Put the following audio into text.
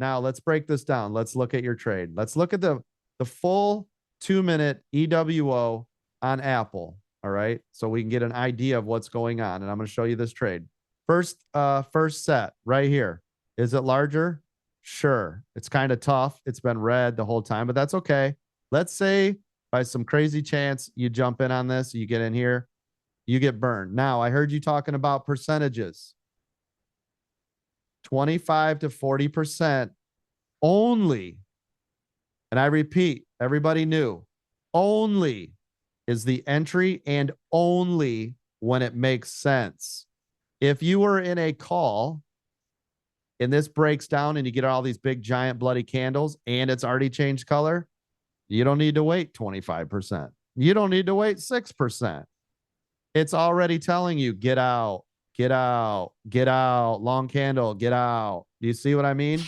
Now let's break this down. Let's look at your trade. Let's look at the full 2-minute EWO on Apple. All right. So we can get an idea of what's going on. And I'm going to show you this trade. First set right here. Is it larger? Sure. It's kind of tough. It's been red the whole time, but that's okay. Let's say by some crazy chance you jump in on this, you get in here, you get burned. Now, I heard you talking about percentages. 25 to 40% only. And I repeat, everybody knew, only is the entry and only when it makes sense. If you were in a call and this breaks down and you get all these big giant bloody candles and it's already changed color, you don't need to wait 25%. You don't need to wait 6%. It's already telling you, get out, get out, get out, long candle, get out. Do you see what I mean?